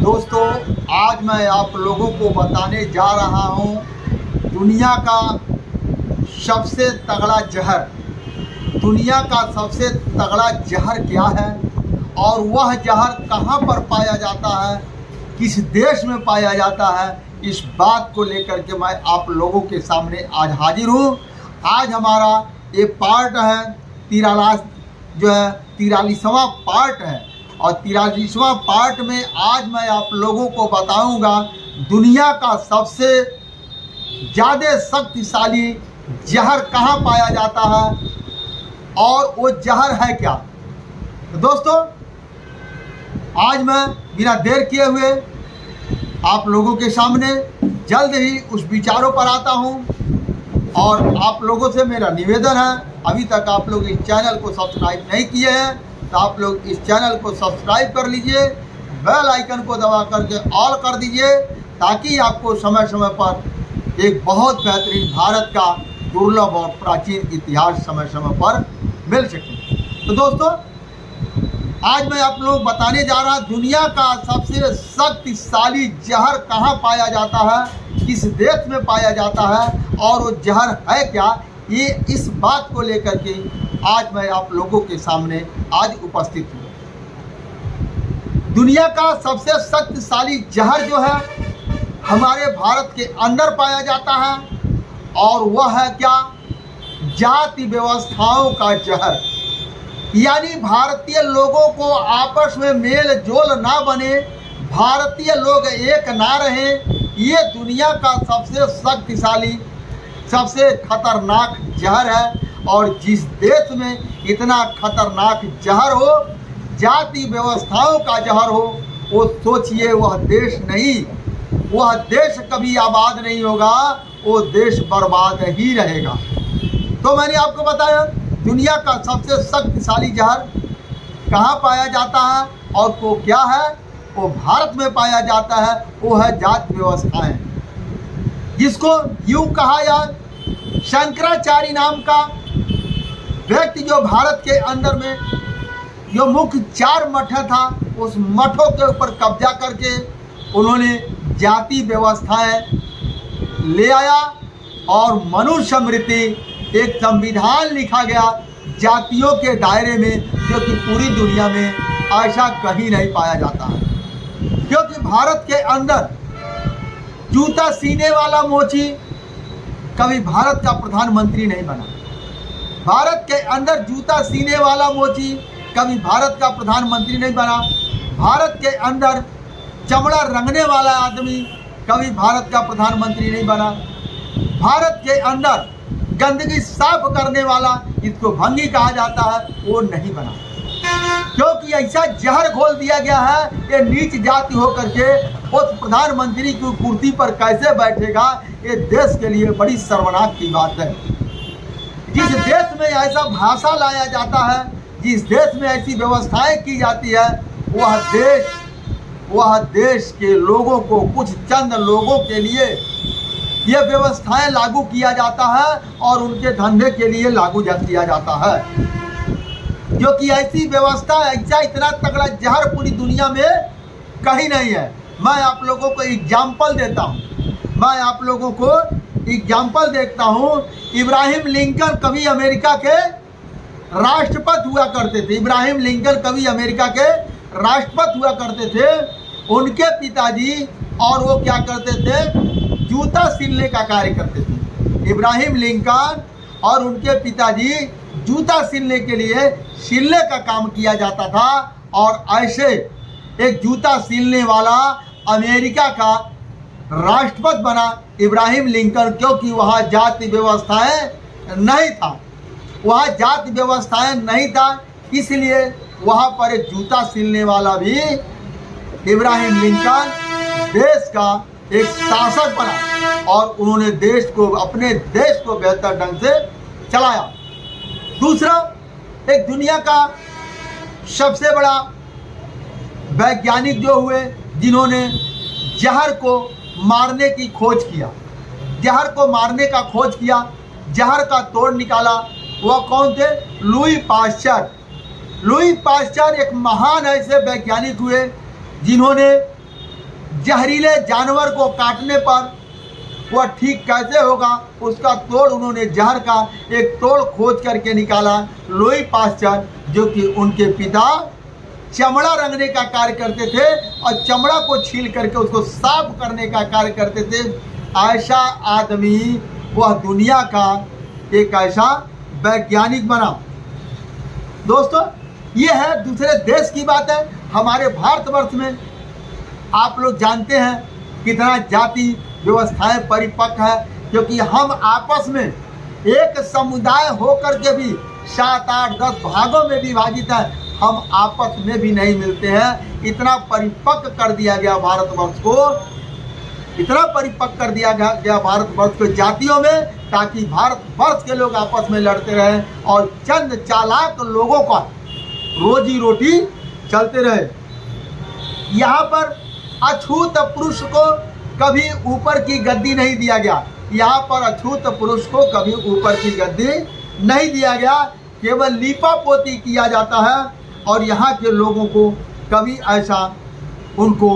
दोस्तों, आज मैं आप लोगों को बताने जा रहा हूँ दुनिया का सबसे तगड़ा जहर। दुनिया का सबसे तगड़ा जहर क्या है और वह जहर कहाँ पर पाया जाता है, किस देश में पाया जाता है, इस बात को लेकर के मैं आप लोगों के सामने आज हाजिर हूँ। आज हमारा ये पार्ट है 43वां पार्ट है और 43वां पार्ट में आज मैं आप लोगों को बताऊंगा दुनिया का सबसे ज़्यादा शक्तिशाली जहर कहाँ पाया जाता है और वो जहर है क्या। तो दोस्तों, आज मैं बिना देर किए हुए आप लोगों के सामने जल्द ही उस विचारों पर आता हूँ और आप लोगों से मेरा निवेदन है, अभी तक आप लोग इस चैनल को सब्सक्राइब नहीं किए हैं तो आप लोग इस चैनल को सब्सक्राइब कर लीजिए, बेल आइकन को दबा करके ऑल कर दीजिए ताकि आपको समय समय पर एक बहुत बेहतरीन भारत का दुर्लभ और प्राचीन इतिहास समय समय पर मिल सके। तो दोस्तों, आज मैं आप लोग बताने जा रहा दुनिया का सबसे शक्तिशाली जहर कहाँ पाया जाता है, किस देश में पाया जाता है और वो जहर है क्या। ये इस बात को लेकर के आज मैं आप लोगों के सामने आज उपस्थित हूँ। दुनिया का सबसे शक्तिशाली जहर जो है हमारे भारत के अंदर पाया जाता है और वह है क्या, जाति व्यवस्थाओं का जहर। यानी भारतीय लोगों को आपस में मेल जोल ना बने, भारतीय लोग एक ना रहें, ये दुनिया का सबसे शक्तिशाली सबसे खतरनाक जहर है। और जिस देश में इतना खतरनाक जहर हो, जाति व्यवस्थाओं का जहर हो, वो सोचिए वह देश नहीं, वह देश कभी आबाद नहीं होगा, वो देश बर्बाद ही रहेगा। तो मैंने आपको बताया दुनिया का सबसे शक्तिशाली जहर कहाँ पाया जाता है और वो क्या है, वो भारत में पाया जाता है। वो है जाति व्यवस्थाएं, जिसको यूं कहा या शंकराचार्य नाम का व्यक्ति जो भारत के अंदर में जो मुख्य 4 मठ था, उस मठों के ऊपर कब्जा करके उन्होंने जाति व्यवस्थाएं ले आया और मनुस्मृति एक संविधान लिखा गया जातियों के दायरे में, जो कि पूरी दुनिया में ऐसा कहीं नहीं पाया जाता है। क्योंकि भारत के अंदर जूता सीने वाला मोची कभी भारत का प्रधानमंत्री नहीं बना। भारत के अंदर जूता सीने वाला मोची कभी भारत का प्रधानमंत्री नहीं बना। भारत के अंदर चमड़ा रंगने वाला आदमी कभी भारत का प्रधानमंत्री नहीं बना। भारत के अंदर गंदगी साफ करने वाला, इसको भंगी कहा जाता है, वो नहीं बना। क्योंकि ऐसा जहर घोल दिया गया है, ये नीच जाति होकर के उस प्रधानमंत्री की कुर्सी पर कैसे बैठेगा, ये देश के लिए बड़ी शर्मनाक की बात है। जिस देश में ऐसा भाषा लाया जाता है, जिस देश में ऐसी व्यवस्थाएं की जाती है, वह देश के लोगों को, कुछ चंद लोगों के लिए ये व्यवस्थाएं लागू किया जाता है और उनके धंधे के लिए लागू किया जाता है। क्योंकि ऐसी व्यवस्था, ऐसा इतना तगड़ा जहर पूरी दुनिया में कहीं नहीं है। मैं आप लोगों को एग्जाम्पल देता हूँ, इब्राहिम लिंकन कभी अमेरिका के राष्ट्रपति हुआ करते थे। इब्राहिम लिंकन कभी अमेरिका के राष्ट्रपति हुआ करते थे। उनके पिताजी और वो क्या करते थे, जूता सिलने का कार्य करते थे। इब्राहिम लिंकन और उनके पिताजी जूता सिलने के लिए सिलने का काम किया जाता था और ऐसे एक जूता सिलने वाला अमेरिका का राष्ट्रपति बना इब्राहिम लिंकन। क्योंकि वहाँ जाति व्यवस्थाएं नहीं था, इसलिए वहाँ पर एक जूता सिलने वाला भी इब्राहिम लिंकन देश का एक शासक बना और उन्होंने अपने देश को बेहतर ढंग से चलाया। दूसरा, एक दुनिया का सबसे बड़ा वैज्ञानिक जो हुए, जिन्होंने जहर को मारने की खोज किया, जहर को मारने का खोज किया, जहर का तोड़ निकाला, वह कौन थे, लुई पाश्चर। लुई पाश्चर एक महान ऐसे वैज्ञानिक हुए जिन्होंने जहरीले जानवर को काटने पर वह ठीक कैसे होगा, उसका तोड़ उन्होंने जहर का एक तोड़ खोज करके निकाला। लुई पास्चर, जो कि उनके पिता चमड़ा रंगने का कार्य करते थे और चमड़ा को छील करके उसको साफ करने का कार्य करते थे, ऐसा आदमी वह दुनिया का एक ऐसा वैज्ञानिक बना। दोस्तों, ये है दूसरे देश की बात है। हमारे भारतवर्ष में आप लोग जानते हैं कितना जाति व्यवस्थाएं परिपक्व है, क्योंकि हम आपस में एक समुदाय होकर के भी 7, 8, 10 भागों में विभाजित है, हम आपस में भी नहीं मिलते हैं। इतना परिपक्व कर दिया गया भारतवर्ष को, इतना परिपक्व कर दिया गया भारतवर्ष को जातियों में, ताकि भारतवर्ष के लोग आपस में लड़ते रहें और चंद चालाक लोगों का रोजी रोटी चलते रहे। यहाँ पर अछूत पुरुष को कभी ऊपर की गद्दी नहीं दिया गया। यहाँ पर अछूत पुरुष को कभी ऊपर की गद्दी नहीं दिया गया, केवल लीपा पोती किया जाता है। और यहाँ के लोगों को कभी ऐसा उनको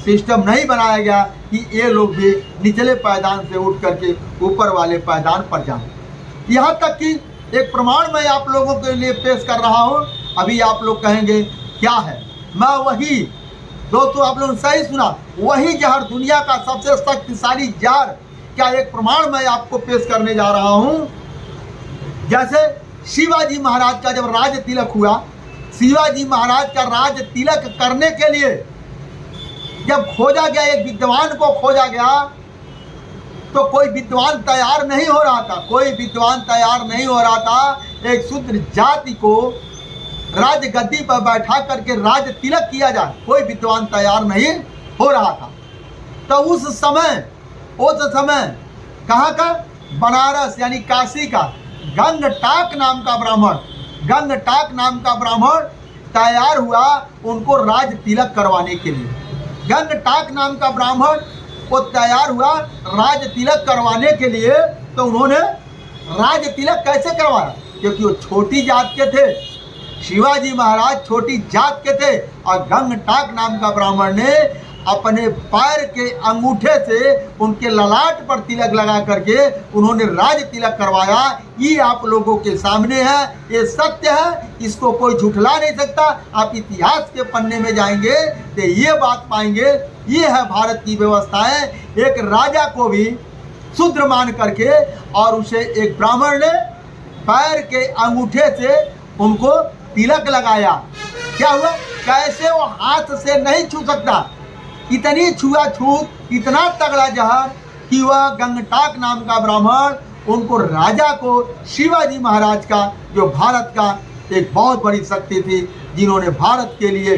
सिस्टम नहीं बनाया गया कि ये लोग भी निचले पायदान से उठ करके ऊपर वाले पायदान पर जाएं। यहाँ तक कि एक प्रमाण मैं आप लोगों के लिए पेश कर रहा हूँ। अभी आप लोग कहेंगे क्या है, मैं वही, दोस्तों आप लोगों ने सही सुना, वही जहर, दुनिया का सबसे शक्तिशाली जहर, क्या एक प्रमाण मैं आपको पेश करने जा रहा हूँ। जैसे शिवाजी महाराज का जब राज तिलक हुआ, शिवाजी महाराज का राज तिलक करने के लिए जब खोजा गया, एक विद्वान को खोजा गया, तो कोई विद्वान तैयार नहीं हो रहा था, कोई विद्वान तैयार नहीं हो रहा था। एक शूद्र जाति को राज गद्दी पर बैठा करके राज तिलक किया जाए, कोई विद्वान तैयार नहीं हो रहा था। तो उस समय कहाँ का, बनारस यानी काशी का गंगटाक नाम का ब्राह्मण तैयार हुआ उनको राज तिलक करवाने के लिए। गंगटाक नाम का ब्राह्मण वो तैयार हुआ राज तिलक करवाने के लिए। तो उन्होंने राज तिलक कैसे करवाया, क्योंकि वो छोटी जात के थे, शिवाजी महाराज छोटी जात के थे, और गंगटाक नाम का ब्राह्मण ने अपने पैर के अंगूठे से उनके ललाट पर तिलक लगा करके उन्होंने राज तिलक करवाया। ये आप लोगों के सामने है, ये सत्य है, इसको कोई झुठला नहीं सकता। आप इतिहास के पन्ने में जाएंगे तो ये बात पाएंगे। ये है भारत की व्यवस्थाएं। एक राजा को भी शूद्र मान करके और उसे एक ब्राह्मण ने पैर के अंगूठे से उनको तिलक लगाया। क्या हुआ, कैसे वो हाथ से नहीं छू सकता, इतनी छुआछूत, इतना तगड़ा जहर कि वह गंगटाक नाम का ब्राह्मण उनको, राजा को, शिवाजी महाराज का, जो भारत का एक बहुत बड़ी शक्ति थी, जिन्होंने भारत के लिए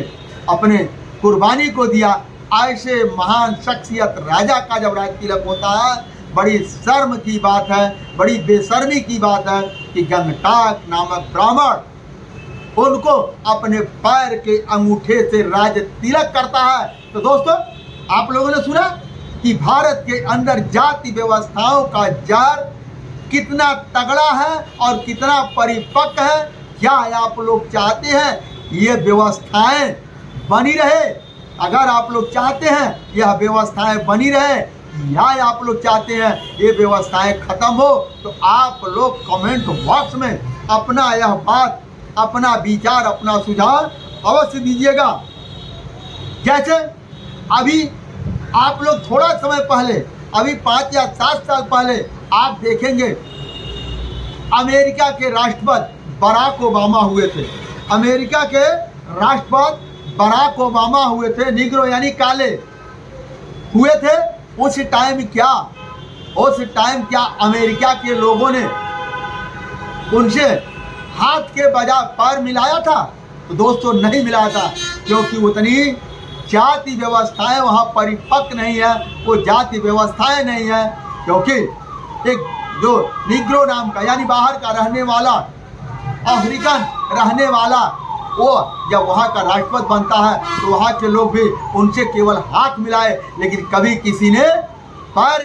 अपने कुर्बानी को दिया, ऐसे महान शख्सियत राजा का जब राज तिलक होता है, बड़ी शर्म की बात है, बड़ी बेशर्मी की बात है कि गंगटाक नामक ब्राह्मण उनको अपने पैर के अंगूठे से राज तिलक करता है। तो दोस्तों, आप लोगों ने सुना कि भारत के अंदर जाति व्यवस्थाओं का जहर कितना तगड़ा है और कितना परिपक्व है। क्या आप लोग चाहते हैं ये व्यवस्थाएं बनी रहे? अगर आप लोग चाहते हैं यह व्यवस्थाएं बनी रहे, या आप लोग चाहते हैं ये व्यवस्थाएं खत्म हो, तो आप लोग कमेंट बॉक्स में अपना यह बात, अपना विचार, अपना सुझाव अवश्य दीजिएगा। जैसे अभी आप लोग थोड़ा समय पहले, अभी 5 या 7 साल पहले आप देखेंगे अमेरिका के राष्ट्रपति बराक ओबामा हुए थे। अमेरिका के राष्ट्रपति बराक ओबामा हुए थे, निग्रो यानी काले हुए थे। उस टाइम क्या अमेरिका के लोगों ने उनसे हाथ के बजाय पैर मिलाया था? तो दोस्तों नहीं मिलाया था, क्योंकि उतनी जाति व्यवस्थाएं वहाँ परिपक्व नहीं है, वो जाति व्यवस्थाएं नहीं है। क्योंकि एक जो निग्रो नाम का यानी बाहर का रहने वाला, अफ्रीकन रहने वाला, वो जब वहाँ का राष्ट्रपति बनता है तो वहाँ के लोग भी उनसे केवल हाथ मिलाए, लेकिन कभी किसी ने पैर